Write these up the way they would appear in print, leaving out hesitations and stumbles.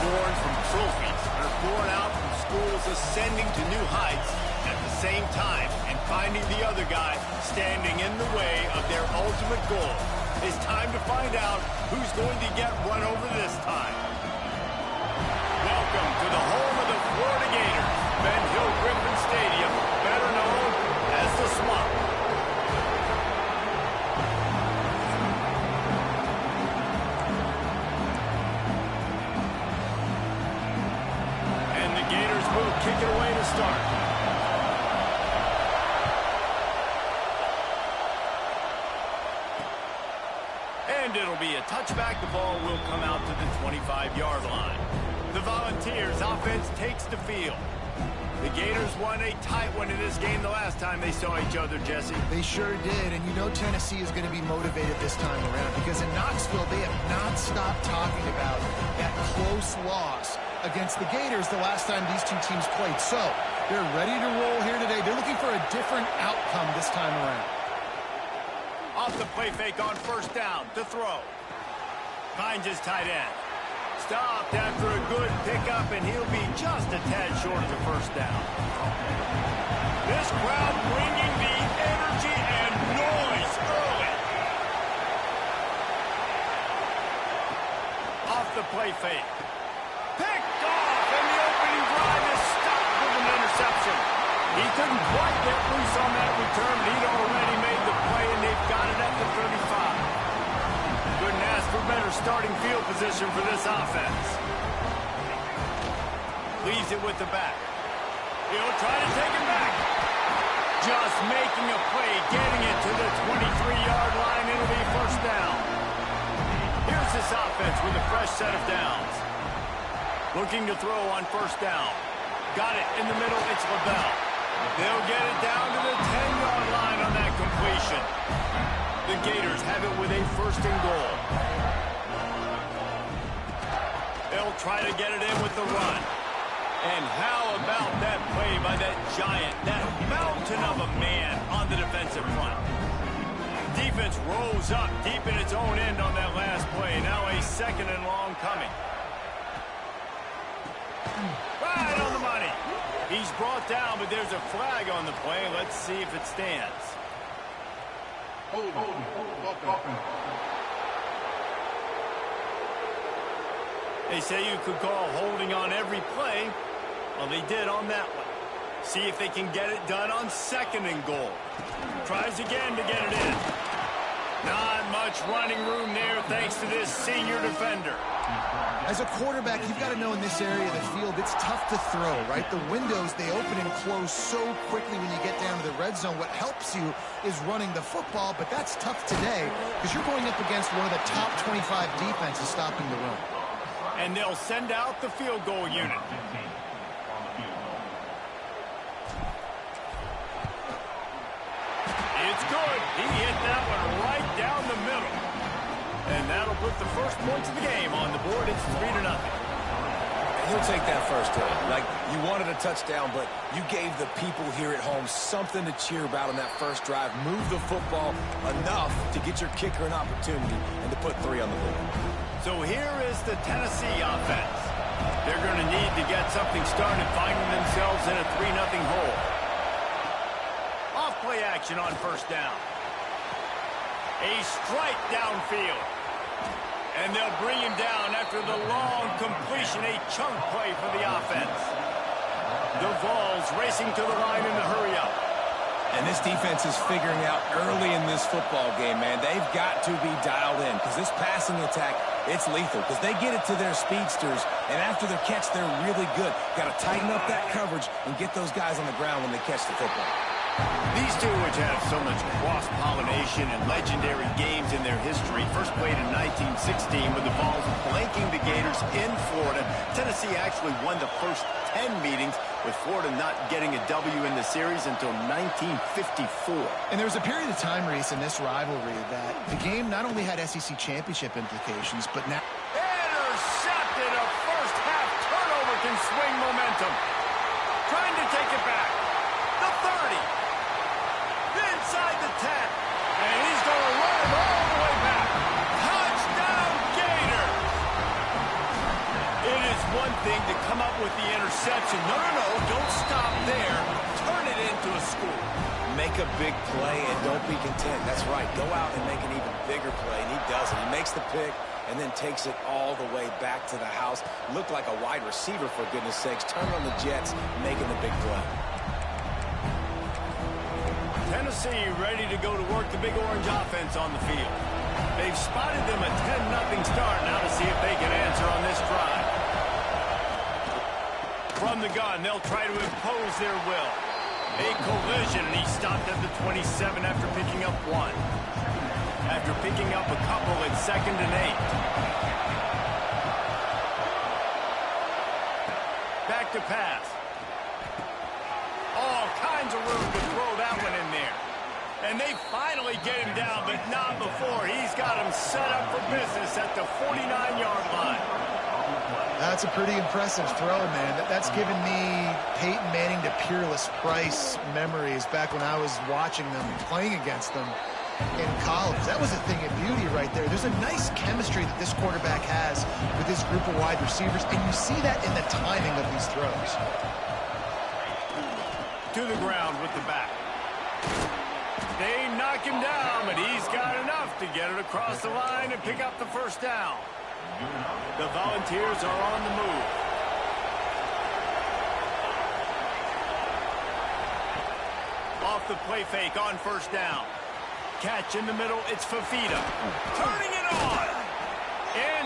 born from trophies and are born out from schools ascending to new heights at the same time and finding the other guy standing in the way of their ultimate goal. It's time to find out who's going to get run over this time. Welcome to the home of the Florida Gators, Ben Hill Griffin Stadium, better known as the Swamp. And the Gators will kick it away to start. And it'll be a touchback. The ball will come out to the 25-yard line. The Volunteers offense takes the field. The Gators won a tight one in this game the last time they saw each other, Jesse. They sure did, and you know Tennessee is going to be motivated this time around because in Knoxville they have not stopped talking about that close loss against the Gators the last time these two teams played. So they're ready to roll here today. They're looking for a different outcome this time around. Off the play fake on first down to throw. Finds his tight end. Stopped after a good pickup, and he'll be just a tad short of the first down. This crowd bringing the energy and noise early. Off the play fake. Picked off, and the opening drive is stopped with an interception. He couldn't quite get loose on that return, but he'd already made the play, and they've got it at the 35. Couldn't ask for better starting field position for this offense. Leaves it with the back. He'll try to take it back. Just making a play, getting it to the 23-yard line. It'll be first down. Here's this offense with a fresh set of downs. Looking to throw on first down. Got it in the middle. It's LaBelle. They'll get it down to the 10-yard line on that completion. The Gators have it with a first and goal. They'll try to get it in with the run. And how about that play by that giant, that mountain of a man on the defensive front? Defense rose up deep in its own end on that last play. Now a second and long coming. Right on the money. He's brought down, but there's a flag on the play. Let's see if it stands. They say you could call holding on every play. Well, they did on that one. See if they can get it done on second and goal. Tries again to get it in. Not much running room there thanks to this senior defender. As a quarterback, you've got to know in this area of the field, it's tough to throw, right? The windows, they open and close so quickly when you get down to the red zone. What helps you is running the football, but that's tough today because you're going up against one of the top 25 defenses stopping the run. And they'll send out the field goal unit. It's good. He hit that one right down the middle. And that'll put the first points of the game on the board. It's 3-0. He'll take that first hit. Like, you wanted a touchdown, but you gave the people here at home something to cheer about on that first drive. Move the football enough to get your kicker an opportunity and to put 3 on the board. So here is the Tennessee offense. They're going to need to get something started, finding themselves in a 3-0 hole. Off play action on first down. A strike downfield. And they'll bring him down after the long completion, a chunk play for the offense. The Vols racing to the line in the hurry-up. And this defense is figuring out early in this football game, man. They've got to be dialed in because this passing attack, it's lethal because they get it to their speedsters, and after their catch, they're really good. Got to tighten up that coverage and get those guys on the ground when they catch the football. These two, which have so much cross-pollination and legendary games in their history, first played in 1916 with the Vols blanking the Gators in Florida. Tennessee actually won the first 10 meetings, with Florida not getting a W in the series until 1954. And there was a period of time, Reese, in this rivalry that the game not only had SEC championship implications, but now... Intercepted! A first-half turnover can swing momentum. Trying to take it back. The 30. Inside the 10. And he's going to run it all the way back. Touchdown, Gators! It is one thing to come up with the interception. No, don't stop there. Turn it into a score. Make a big play and don't be content. That's right. Go out and make an even bigger play, and he does it. He makes the pick and then takes it all the way back to the house. Looked like a wide receiver, for goodness sakes. Turned on the Jets, making the big play. Tennessee ready to go to work the Big Orange offense on the field. They've spotted them a 10-0 start. Now to see if they can answer on this drive. From the gun, they'll try to impose their will. A collision, and he stopped at the 27 after picking up one. After picking up a couple, it's 2nd and 8. Back to pass. All kinds of room to throw that one in there. And they finally get him down, but not before. He's got him set up for business at the 49-yard line. That's a pretty impressive throw, man. That's given me Peyton Manning to Peerless Price memories back when I was watching them, playing against them in college. That was a thing of beauty right there. There's a nice chemistry that this quarterback has with his group of wide receivers, and you see that in the timing of these throws. To the ground with the back. They knock him down, but he's got enough to get it across the line and pick up the first down. The Volunteers are on the move. Off the play fake on first down. Catch in the middle, it's Fafita. Turning it on.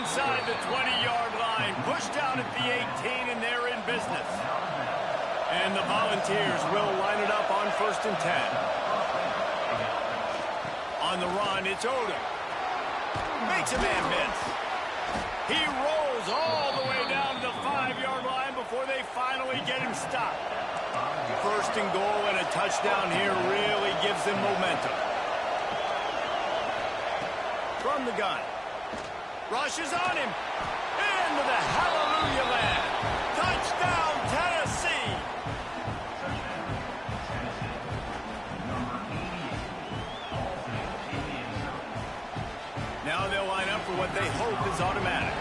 Inside the 20-yard line. Pushed out at the 18, and they're in business. And the Volunteers will line it up on 1st and 10. On the run, it's Odom. Makes a man miss. He rolls all the way down to the 5-yard line before they finally get him stopped. 1st and goal and a touchdown here really gives them momentum. From the gun. Rushes on him. Into the hallelujah land. Touchdown, Tennessee. Now they'll line up for what they hope is automatic.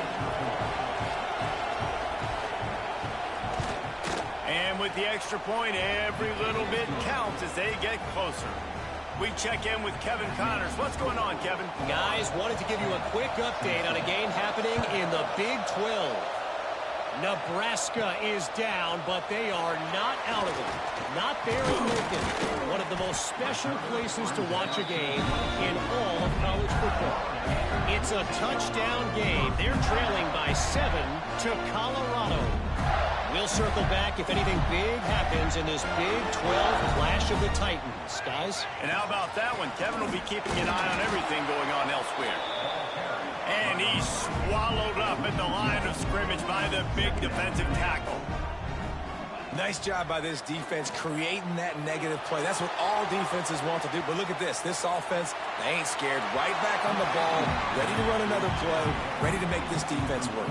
And with the extra point, every little bit counts as they get closer. We check in with Kevin Connors. What's going on, Kevin? Guys, wanted to give you a quick update on a game happening in the Big 12. Nebraska is down, but they are not out of it. Not there in Lincoln, one of the most special places to watch a game in all of college football. It's a touchdown game. They're trailing by 7 to Colorado. We'll circle back if anything big happens in this Big 12 Clash of the Titans, guys. And how about that one? Kevin will be keeping an eye on everything going on elsewhere. And he's swallowed up at the line of scrimmage by the big defensive tackle. Nice job by this defense creating that negative play. That's what all defenses want to do. But look at this. This offense, they ain't scared. Right back on the ball, ready to run another play, ready to make this defense work.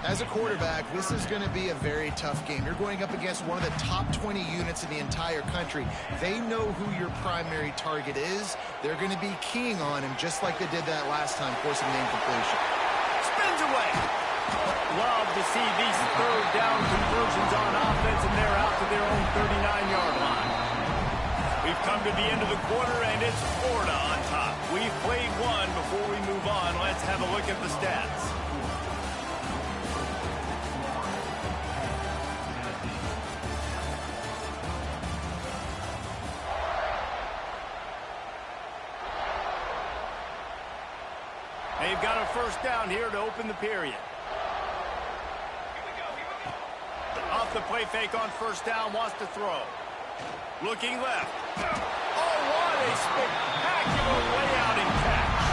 As a quarterback, this is going to be a very tough game. You're going up against one of the top 20 units in the entire country. They know who your primary target is. They're going to be keying on him just like they did that last time, forcing the incompletion. Spins away. Love to see these third down conversions on offense, and they're out to their own 39-yard line. We've come to the end of the quarter, and it's Florida on top. We've played one. Before we move on, let's have a look at the stats. They've got a first down here to open the period. Off the play fake on first down, wants to throw. Looking left. Oh, what a spectacular layout and catch.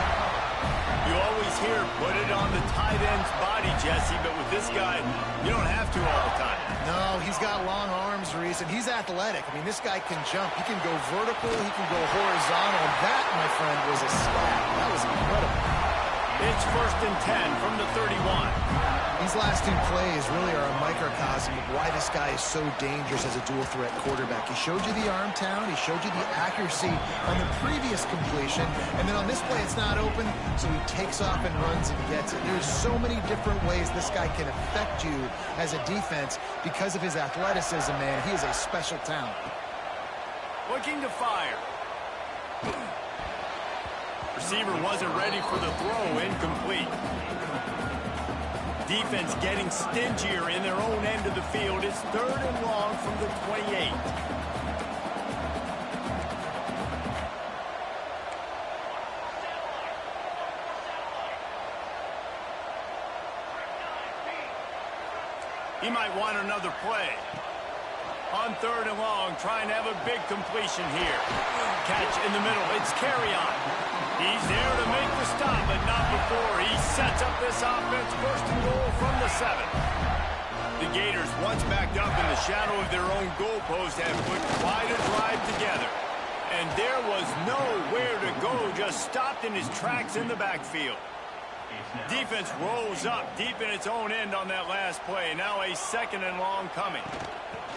You always hear put it on the tight end's body, Jesse, but with this guy, you don't have to all the time. No, he's got long arms, Reese, and he's athletic. I mean, this guy can jump. He can go vertical. He can go horizontal. That, my friend, was a stat. That was incredible. It's 1st and 10 from the 31. These last two plays really are a microcosm of why this guy is so dangerous as a dual-threat quarterback. He showed you the arm talent. He showed you the accuracy on the previous completion. And then on this play, it's not open, so he takes off and runs and gets it. There's so many different ways this guy can affect you as a defense because of his athleticism, man. He is a special talent. Looking to fire. Receiver wasn't ready for the throw. Incomplete. Defense getting stingier in their own end of the field. It's 3rd and long from the 28. He might want another play. On 3rd and long, trying to have a big completion here. Catch in the middle. It's Carry-on. He's there to make the stop, but not before. He sets up this offense. 1st and goal from the 7. The Gators, once backed up in the shadow of their own goalpost, have put quite a drive together. And there was nowhere to go, just stopped in his tracks in the backfield. Defense rolls up deep in its own end on that last play. Now a 2nd and long coming.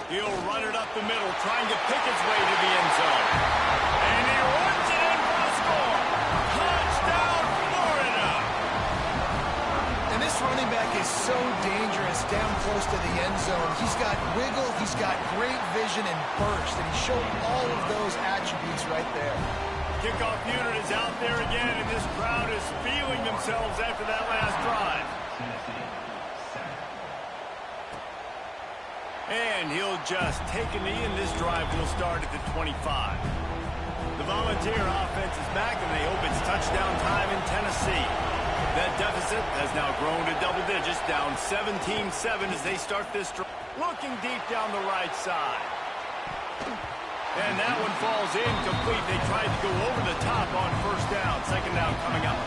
He'll run it up the middle, trying to pick its way to the end zone. And he runs it in for a score. Touchdown, Florida! And this running back is so dangerous down close to the end zone. He's got wiggle, he's got great vision and burst, and he showed all of those attributes right there. Kickoff unit is out there again, and this crowd is feeling themselves after that last drive. And he'll just take a knee, and this drive will start at the 25. The Volunteer offense is back, and they hope it's touchdown time in Tennessee. That deficit has now grown to double digits, down 17-7 as they start this drive. Looking deep down the right side. And that one falls incomplete. They tried to go over the top on 1st down. 2nd down coming up.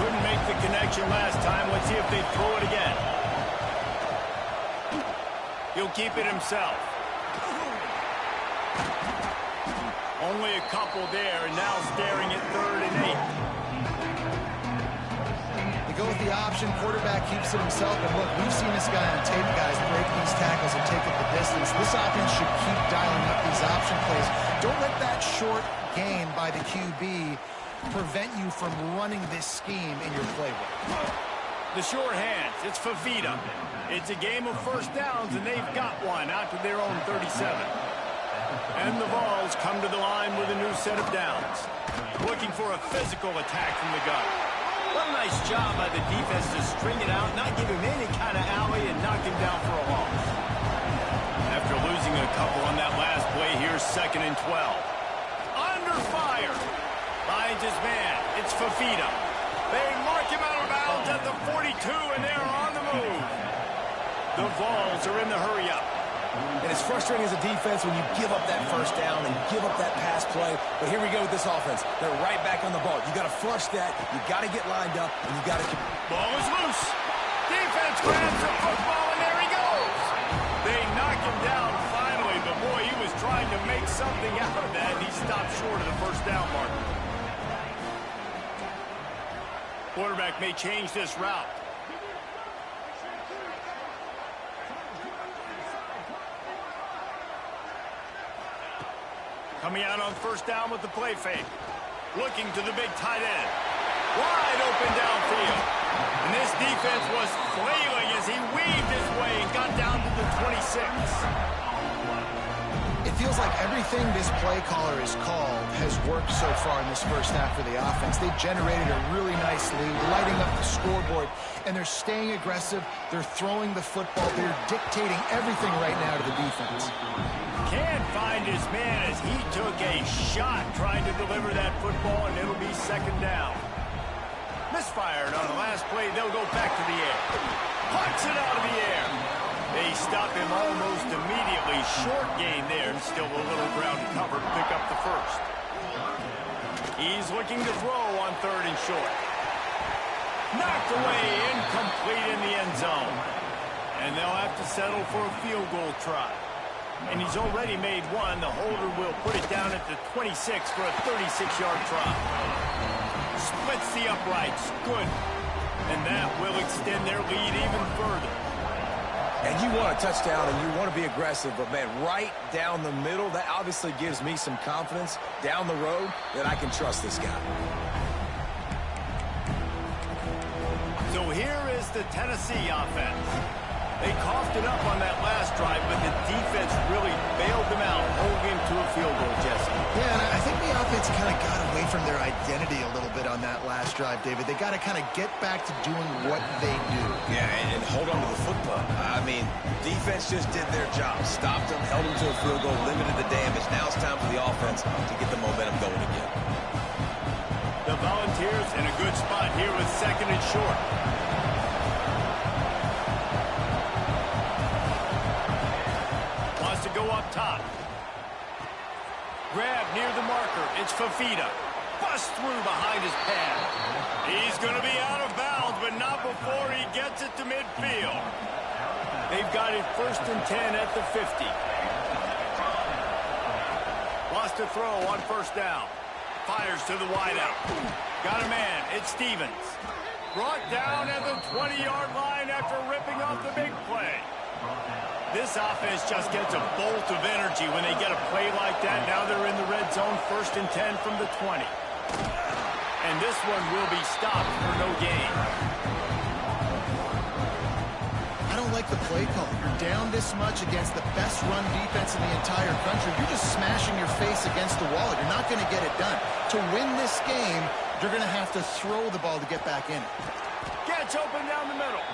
Couldn't make the connection last time. Let's see if they throw it again. He'll keep it himself. Only a couple there, and now staring at 3rd and 8. They go with the option. Quarterback keeps it himself. And look, we've seen this guy on tape, guys, break these tackles and take it the distance. This offense should keep dialing up these option plays. Don't let that short gain by the QB prevent you from running this scheme in your playbook. The short hands, it's Fafita. It's a game of 1st downs, and they've got one out to their own 37. And the Vols come to the line with a new set of downs. Looking for a physical attack from the gun. What a nice job by the defense to string it out, not give him any kind of alley, and knock him down for a loss. After losing a couple on that last play, here's 2nd and 12. Under fire. Finds his man. It's Fafita. They mark him out of bounds at the 42, and they're on the move. The Vols are in the hurry-up. And it's frustrating as a defense when you give up that 1st down and give up that pass play. But here we go with this offense. They're right back on the ball. You got to flush that. You got to get lined up, and you got to keep. Ball is loose. Defense grabs the football, and there he goes. They knock him down finally, but boy, he was trying to make something out of that, and he stopped short of the 1st down mark. Quarterback may change this route. Coming out on 1st down with the play fake. Looking to the big tight end. Wide open downfield. And this defense was flailing as he weaved his way and got down to the 26. It feels like everything this play caller has called has worked so far in this 1st half for the offense. They've generated a really nice lead, lighting up the scoreboard, and they're staying aggressive. They're throwing the football. They're dictating everything right now to the defense. Can't find his man as he took a shot trying to deliver that football, and it'll be 2nd down. Misfired on the last play. They'll go back to the air. Pucks it out of the air. They stop him almost immediately. Short gain there, and still a little ground to cover to pick up the 1st. He's looking to throw on 3rd and short. Knocked away, incomplete in the end zone. And they'll have to settle for a field goal try. And he's already made one. The holder will put it down at the 26 for a 36-yard try. Splits the uprights. Good. And that will extend their lead even further. And you want a touchdown and you want to be aggressive, but, man, right down the middle, that obviously gives me some confidence down the road that I can trust this guy. So here is the Tennessee offense. They coughed it up on that last drive, but the defense really bailed them out, holding him to a field goal, Jesse. Yeah, and I think the offense kind of got away from their identity a little bit on that last drive, David. They got to kind of get back to doing what they do. Yeah, and hold on to the football. I mean, defense just did their job. Stopped them, held them to a field goal, limited the damage. Now it's time for the offense to get the momentum going again. The Volunteers in a good spot here with 2nd and short. Wants to go up top. Grab near the marker. It's Fafita. Bust through behind his pad. He's going to be out of bounds, but not before he gets it to midfield. They've got it 1st and 10 at the 50. Wants to throw on 1st down. Fires to the wideout. Got a man. It's Stevens. Brought down at the 20-yard line after ripping off the big play. This offense just gets a bolt of energy when they get a play like that. Now they're in the red zone, 1st and 10 from the 20. And this one will be stopped for no gain. I don't like the play call. You're down this much against the best run defense in the entire country. You're just smashing your face against the wall. You're not going to get it done. To win this game, you're going to have to throw the ball to get back in it. Gets open down the middle.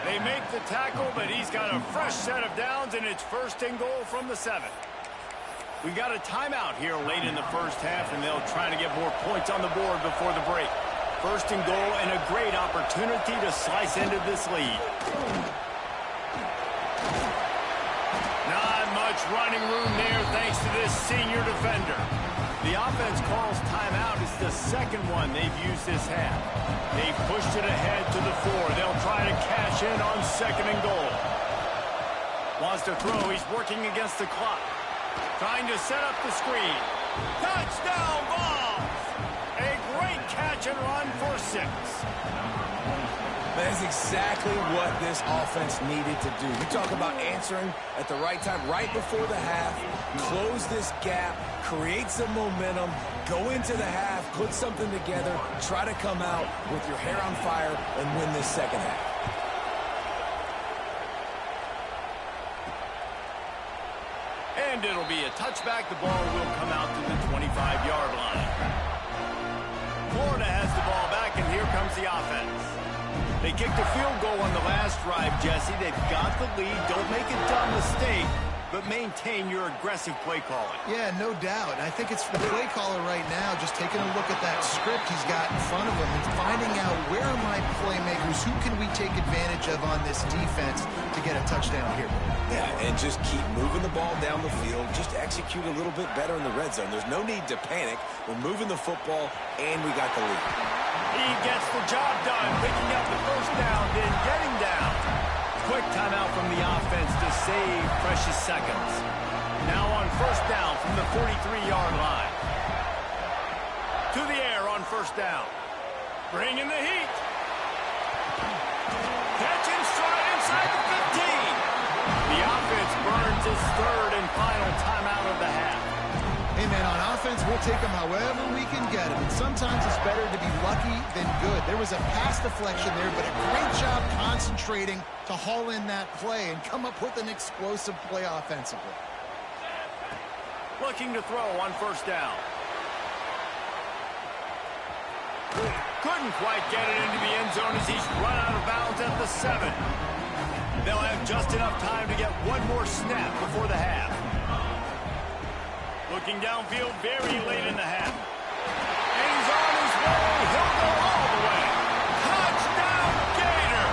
They make the tackle, but he's got a fresh set of downs, and it's 1st and goal from the 7. We got a timeout here late in the 1st half, and they'll try to get more points on the board before the break. 1st and goal, and a great opportunity to slice into this lead. Not much running room there thanks to this senior defender. The offense calls timeout. It's the 2nd one they've used this half. They've pushed it ahead to the 4. They'll try to cash in on 2nd and goal. Wants to throw. He's working against the clock. Trying to set up the screen. Touchdown, Vols! A great catch and run for 6. That is exactly what this offense needed to do. You talk about answering at the right time, right before the half, close this gap, create some momentum, go into the half, put something together, try to come out with your hair on fire and win this 2nd half. And it'll be a touchback. The ball will come out to the 25-yard line. Florida has the ball back, and here comes the offense. They kicked a field goal on the last drive, Jesse. They've got the lead. Don't make a dumb mistake, but maintain your aggressive play calling. Yeah, no doubt. And I think it's the play caller right now just taking a look at that script he's got in front of him and finding out where are my playmakers, who can we take advantage of on this defense to get a touchdown here. Yeah, and just keep moving the ball down the field. Just execute a little bit better in the red zone. There's no need to panic. We're moving the football, and we got the lead. He gets the job done, picking up the 1st down, then getting down. Quick timeout from the offense to save precious seconds. Now on 1st down from the 43-yard line. To the air on 1st down. Bringing the heat. Catch and stride inside the 15. The offense burns its 3rd and final timeout of the half. Hey, man, on offense, we'll take them however we can get them. And sometimes it's better to be lucky than good. There was a pass deflection there, but a great job concentrating to haul in that play and come up with an explosive play offensively. Looking to throw on 1st down. Couldn't quite get it into the end zone as he's run out of bounds at the 7. They'll have just enough time to get one more snap before the half. Looking downfield very late in the half. And he's on his way. He'll go all the way. Touchdown, Gator!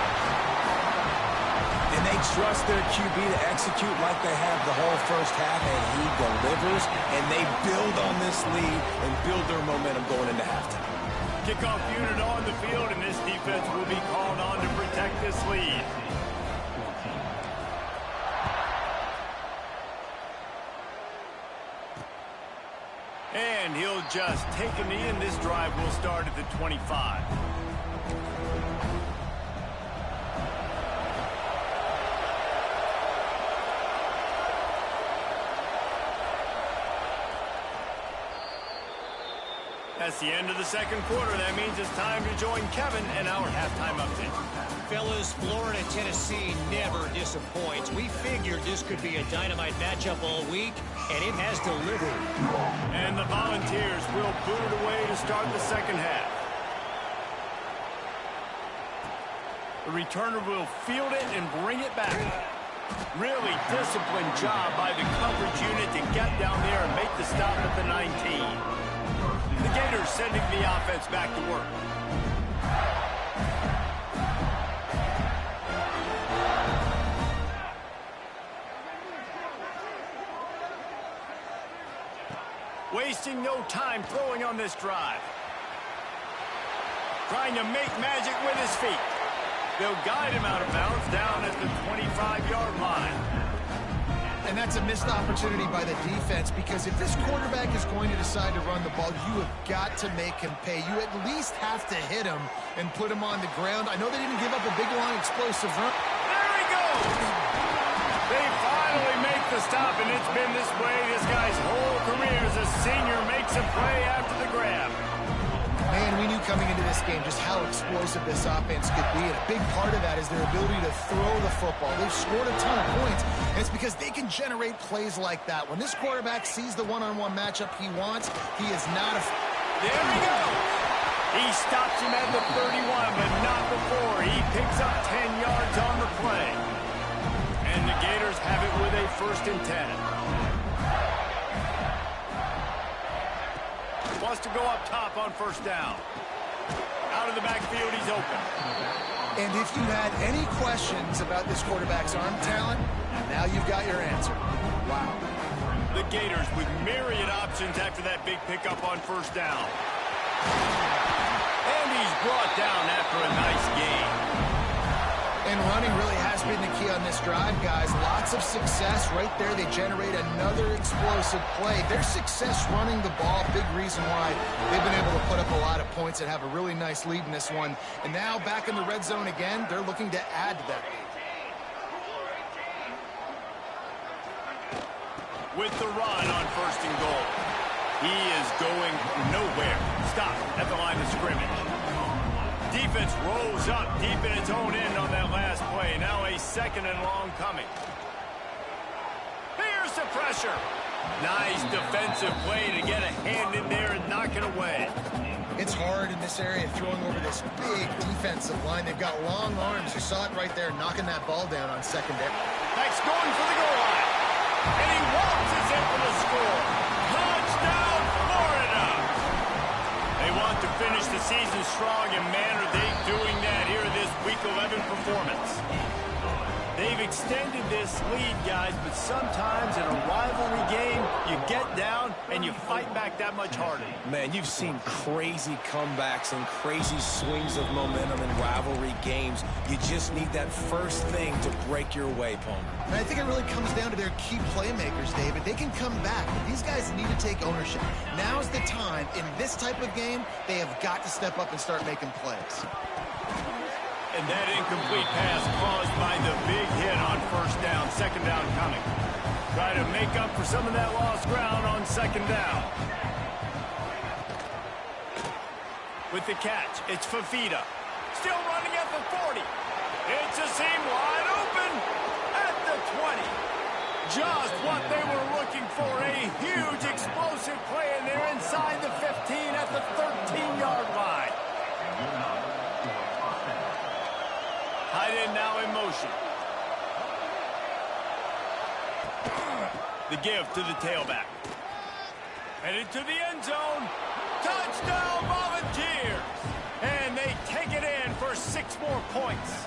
And they trust their QB to execute like they have the whole 1st half, and he delivers, and they build on this lead and build their momentum going into halftime. Kickoff unit on the field, and this defense will be called on to protect this lead. And he'll just take a knee, and this drive will start at the 25. That's the end of the second quarter. That means it's time to join Kevin and our halftime update. Fellas, Florida, Tennessee never disappoints. We figured this could be a dynamite matchup all week, and it has delivered. And the Volunteers will boot it away to start the second half. The returner will field it and bring it back. Really disciplined job by the coverage unit to get down there and make the stop at the 19. The Gators sending the offense back to work. Wasting no time throwing on this drive. Trying to make magic with his feet. They'll guide him out of bounds down at the 25-yard line. And that's a missed opportunity by the defense, because if this quarterback is going to decide to run the ball, you have got to make him pay. You at least have to hit him and put him on the ground. I know they didn't give up a big, long, explosive run. There he goes! They finally make the stop, and it's been this way this guy's whole career as a senior makes a play after the grab. Man, we knew coming into this game just how explosive this offense could be, and a big part of that is their ability to throw the football. They've scored a ton of points, and it's because they can generate plays like that. When this quarterback sees the one-on-one matchup he wants, he is not a... There he goes! He stops him at the 31, but not before. He picks up 10 yards on the play. And the Gators have it with a 1st and 10. Wants to go up top on 1st down. Out of the backfield, he's open. And if you had any questions about this quarterback's arm talent, now you've got your answer. Wow. The Gators with myriad options after that big pickup on 1st down. And he's brought down after a nice gain. And running really has been the key on this drive, guys. Lots of success right there. They generate another explosive play. Their success running the ball, big reason why they've been able to put up a lot of points and have a really nice lead in this one. And now back in the red zone again, they're looking to add to that lead. With the run on 1st and goal. He is going nowhere. Stop at the line of scrimmage. Defense rolls up deep in its own end on that last play. Now a 2nd and long coming. Here's the pressure. Nice defensive play to get a hand in there and knock it away. It's hard in this area throwing over this big defensive line. They've got long arms. You saw it right there, knocking that ball down on 2nd down. That's going for the goal line. And he waltzes in for the score. Touchdown, Florida! They want to finish the season strong, and man, are they doing that here in this Week 11 performance. They've extended this lead, guys, but sometimes in a rivalry game, you get down and you fight back that much harder. Man, you've seen crazy comebacks and crazy swings of momentum in rivalry games. You just need that first thing to break your way, Palmer. And I think it really comes down to their key playmakers, David. They can come back, but these guys need to take ownership. Now's the time. In this type of game, they have got to step up and start making plays. And that incomplete pass caused by the big hit on 1st down, 2nd down coming. Try to make up for some of that lost ground on 2nd down. With the catch, it's Fafita. Still running at the 40. It's a seam wide open at the 20. Just what they were looking for, a huge explosive play, and they're inside the 15 at the 13-yard line. Tight end now in motion. The give to the tailback. Headed to the end zone. Touchdown, Volunteers! And they take it in for 6 more points.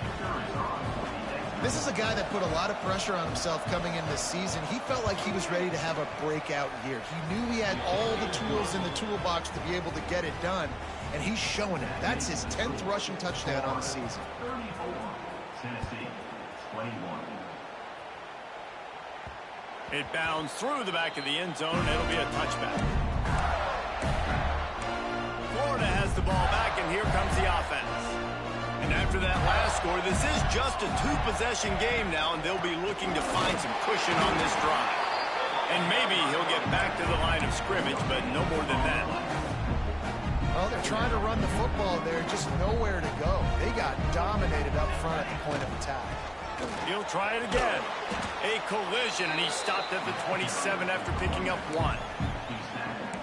This is a guy that put a lot of pressure on himself coming in this season. He felt like he was ready to have a breakout year. He knew he had all the tools in the toolbox to be able to get it done, and he's showing it. That's his 10th rushing touchdown on the season. Tennessee, 21. It bounds through the back of the end zone, and it'll be a touchback. Florida has the ball back, and here comes the offense. And after that last score, this is just a 2-possession game now, and they'll be looking to find some cushion on this drive. And maybe he'll get back to the line of scrimmage, but no more than that. Well, they're trying to run the football there, just nowhere to go. They got dominated up front at the point of attack. He'll try it again. A collision, and he stopped at the 27 after picking up 1.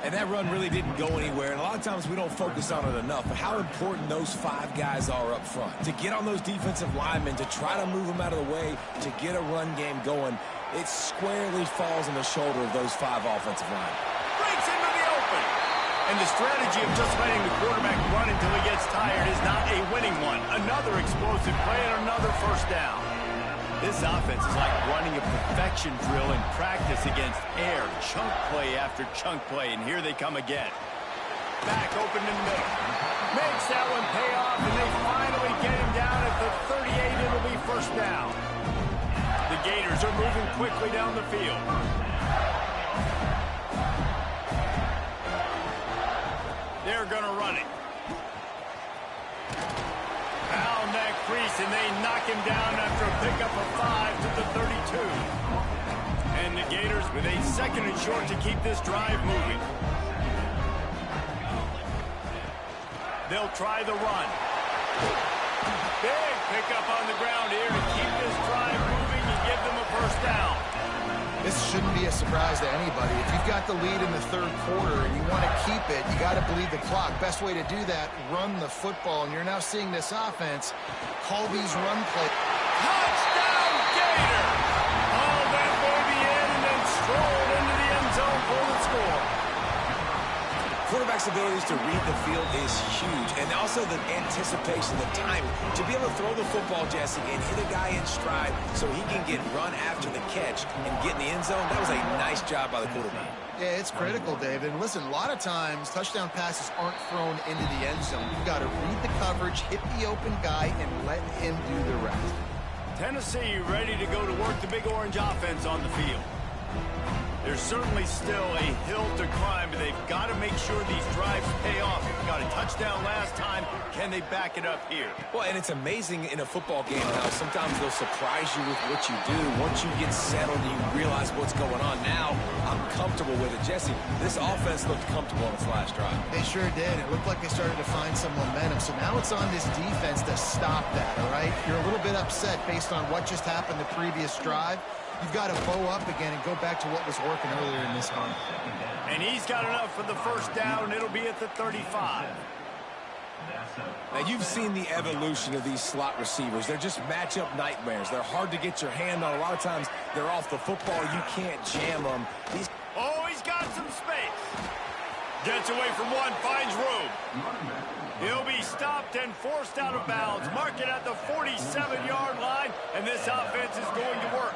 And that run really didn't go anywhere, and a lot of times we don't focus on it enough, but how important those 5 guys are up front. To get on those defensive linemen, to try to move them out of the way, to get a run game going, it squarely falls on the shoulder of those 5 offensive linemen. Breaks into the open. And the strategy of just letting the quarterback run until he gets tired is not a winning one. Another explosive play and another first down. This offense is like running a perfection drill in practice against air. Chunk play after chunk play, and here they come again. Back open in the middle. Makes that one pay off, and they finally get him down at the 38. It'll be first down. The Gators are moving quickly down the field. They're going to run it. Pound that crease, and they knock him down after a pickup of 5 to the 32. And the Gators with a 2nd and short to keep this drive moving. They'll try the run. Big pickup on the ground here to keep this drive moving and give them a first down. This shouldn't be a surprise to anybody. If you've got the lead in the 3rd quarter and you want to keep it, you got to bleed the clock. Best way to do that, run the football. And you're now seeing this offense call these run plays. Touchdown, Gator! Haul that baby in and then strolled into the end zone for the score. Quarterback's abilities to read the field is huge, and also the anticipation, the timing. To be able to throw the football, Jesse, and hit a guy in stride so he can get run after the catch and get in the end zone, that was a nice job by the quarterback. Yeah, it's critical, David. And listen, a lot of times, touchdown passes aren't thrown into the end zone. You've got to read the coverage, hit the open guy, and let him do the rest. Tennessee ready to go to work the Big Orange offense on the field. There's certainly still a hill to climb, but they've got to make sure these drives pay off. Got a touchdown last time. Can they back it up here? Well, and it's amazing in a football game how sometimes they'll surprise you with what you do. Once you get settled and you realize what's going on, now I'm comfortable with it. Jesse, this offense looked comfortable on its last drive. They sure did. It looked like they started to find some momentum. So now it's on this defense to stop that, all right? You're a little bit upset based on what just happened the previous drive. You've got to bow up again and go back to what was working earlier in this game. And he's got enough for the first down. It'll be at the 35. Now, you've seen the evolution of these slot receivers. They're just matchup nightmares. They're hard to get your hand on. A lot of times, they're off the football. You can't jam them. Oh, he's got some space. Gets away from one, finds room. He'll be stopped and forced out of bounds. Mark it at the 47-yard line, and this offense is going to work.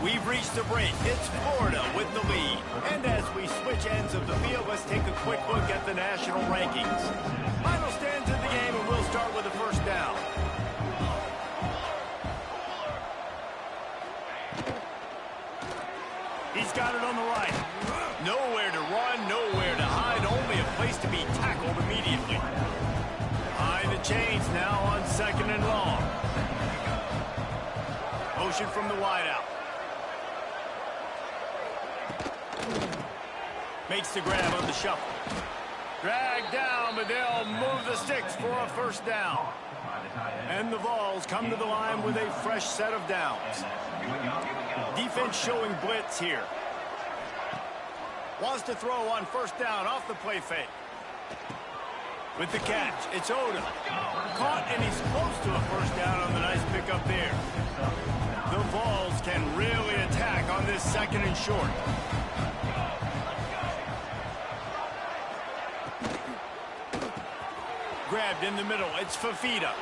We've reached the break. It's Florida with the lead. And as we switch ends of the field, let's take a quick look at the national rankings. Final stands of the game, and we'll start with the first down. He's got it on the right. Nowhere to run, nowhere to hide, only a place to be tackled immediately. Behind the chains now on 2nd and long. Motion from the wideout. Makes the grab on the shuffle. Dragged down, but they'll move the sticks for a first down. And the Vols come to the line with a fresh set of downs. Defense showing blitz here. Wants to throw on first down off the play fake. With the catch, it's Odom. Caught, and he's close to a first down on the nice pickup there. The Vols can really attack on this 2nd and short. Grabbed in the middle. It's Fafita.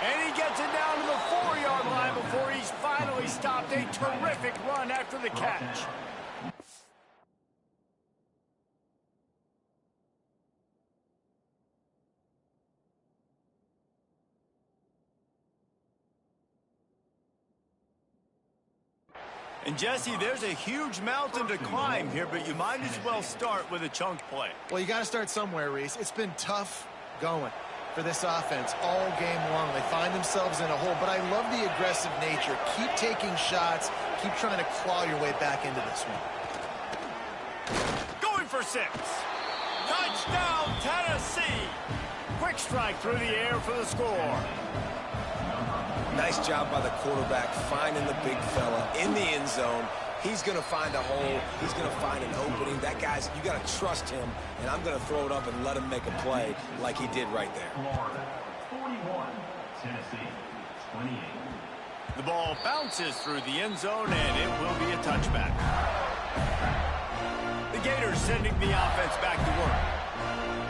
And he gets it down to the 4-yard line before he's finally stopped. A terrific run after the catch. And, Jesse, there's a huge mountain to climb here, but you might as well start with a chunk play. Well, you got to start somewhere, Reese. It's been tough going. for this offense all game long. They find themselves in a hole, but I love the aggressive nature. Keep taking shots. Keep trying to claw your way back into this one. Going for 6. Touchdown, Tennessee. Quick strike through the air for the score. Nice job by the quarterback finding the big fella in the end zone. He's going to find a hole. He's going to find an opening. That guy's, you got to trust him, and I'm going to throw it up and let him make a play like he did right there. Florida 41, Tennessee 28. The ball bounces through the end zone, and it will be a touchback. The Gators sending the offense back to work.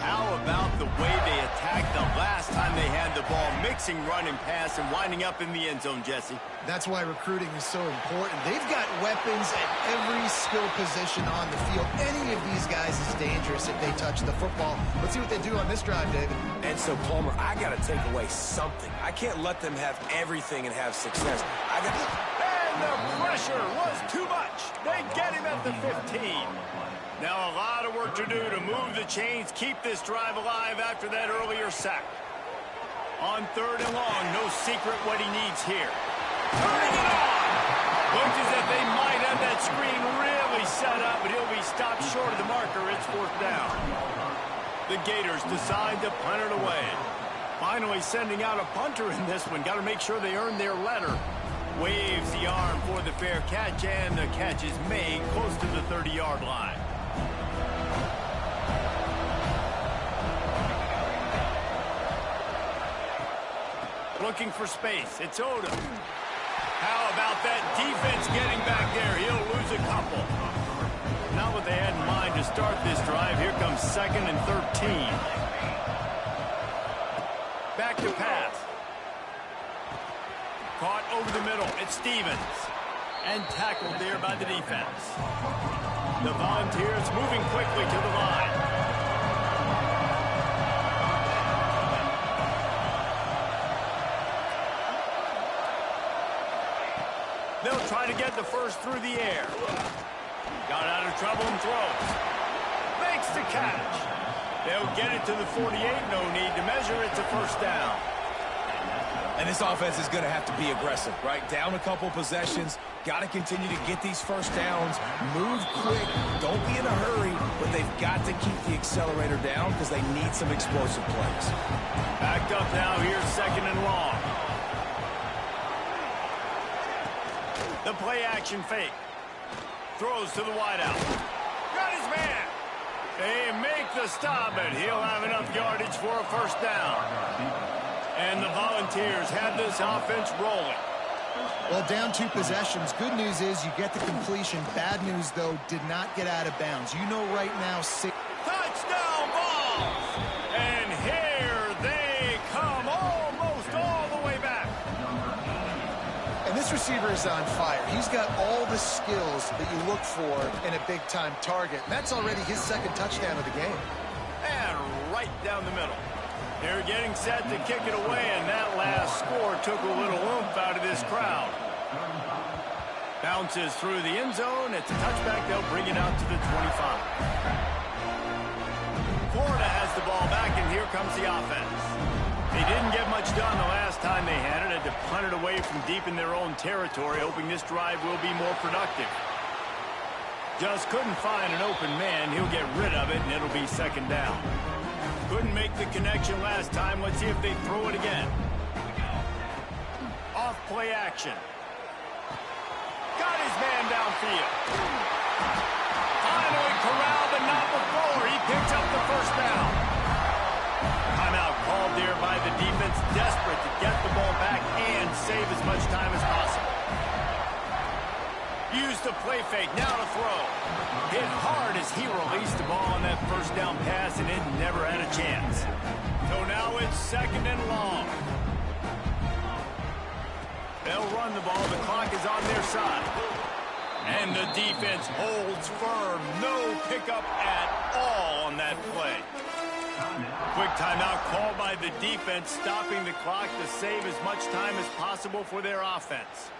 How about the way they attacked the last time they had the ball, mixing run and pass and winding up in the end zone, Jesse? That's why recruiting is so important. They've got weapons at every skill position on the field. Any of these guys is dangerous if they touch the football. Let's see what they do on this drive, David. And so, Palmer, I got to take away something. I can't let them have everything and have success. And the pressure was too much. They get him at the 15. Now a lot of work to do to move the chains, keep this drive alive after that earlier sack. On 3rd and long, no secret what he needs here. Turning it on! Looks as if they might have that screen really set up, but he'll be stopped short of the marker. It's 4th down. The Gators decide to punt it away. Finally sending out a punter in this one. Got to make sure they earn their letter. Waves the arm for the fair catch, and the catch is made close to the 30-yard line. Looking for space. It's Odom. How about that defense getting back there? He'll lose a couple. Not what they had in mind to start this drive. Here comes 2nd and 13. Back to pass. Caught over the middle. It's Stevens. And tackled there by the defense. The Volunteers moving quickly to the line. They'll try to get the first through the air. Got out of trouble and throws. Makes the catch. They'll get it to the 48. No need to measure. It's a 1st down. And this offense is going to have to be aggressive, right? Down a couple possessions. Got to continue to get these 1st downs. Move quick. Don't be in a hurry. But they've got to keep the accelerator down because they need some explosive plays. Backed up now. Here's 2nd and long. The play-action fake. Throws to the wideout. Got his man. They make the stop, but he'll have enough yardage for a 1st down. And the Volunteers have this offense rolling. Well, down 2 possessions. Good news is you get the completion. Bad news, though, did not get out of bounds. You know right now, touchdown balls! And here they come, almost all the way back. And this receiver is on fire. He's got all the skills that you look for in a big-time target. And that's already his 2nd touchdown of the game. And right down the middle. They're getting set to kick it away, and that last score took a little oomph out of this crowd. Bounces through the end zone. It's a touchback. They'll bring it out to the 25. Florida has the ball back, and here comes the offense. They didn't get much done the last time they had it. Had to punt it away from deep in their own territory, hoping this drive will be more productive. Just couldn't find an open man. He'll get rid of it, and it'll be 2nd down. Couldn't make the connection last time. Let's see if they throw it again. Off play action. Got his man downfield. Finally corralled, but not before. He picks up the 1st down. Timeout called there by the defense, desperate to get the ball back and save as much time as possible. Use the play fake, now to throw. Hit hard as he released the ball on that 1st down pass, and it never had a chance. So now it's 2nd and long. They'll run the ball. The clock is on their side. And the defense holds firm. No pickup at all on that play. Quick timeout called by the defense, stopping the clock to save as much time as possible for their offense.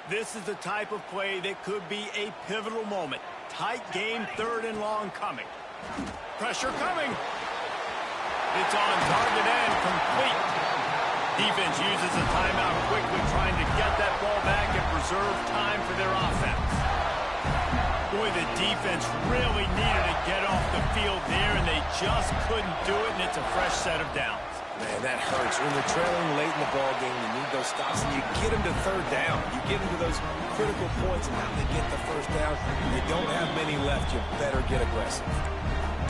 This is the type of play that could be a pivotal moment. Tight game, 3rd and long coming. Pressure coming. It's on target and complete. Defense uses a timeout quickly, trying to get that ball back and preserve time for their offense. Boy, the defense really needed to get off the field there, and they just couldn't do it, and it's a fresh set of downs. Man, that hurts. When you're trailing late in the ball game, you need those stops, and you get them to third down. You get them to those critical points, and how they get the first down. You don't have many left. You better get aggressive.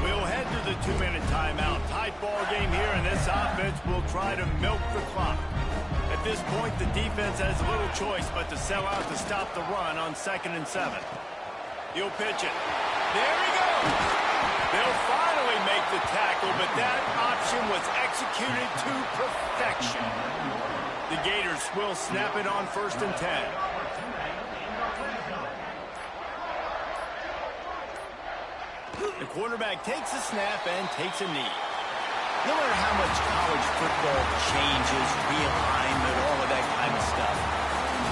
We'll head to the 2-minute timeout. Tight ball game here, and this offense will try to milk the clock. At this point, the defense has little choice but to sell out to stop the run on 2nd and 7. He'll pitch it. There he goes. They'll finally make the tackle, but that option was executed to perfection. The Gators will snap it on 1st and 10. The quarterback takes a snap and takes a knee. No matter how much college football changes, realignment, all of that kind of stuff,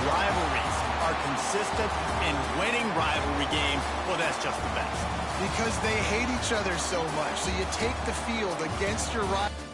rivalries are consistent, and winning rivalry games, well, that's just the best. Because they hate each other so much. So you take the field against your rival.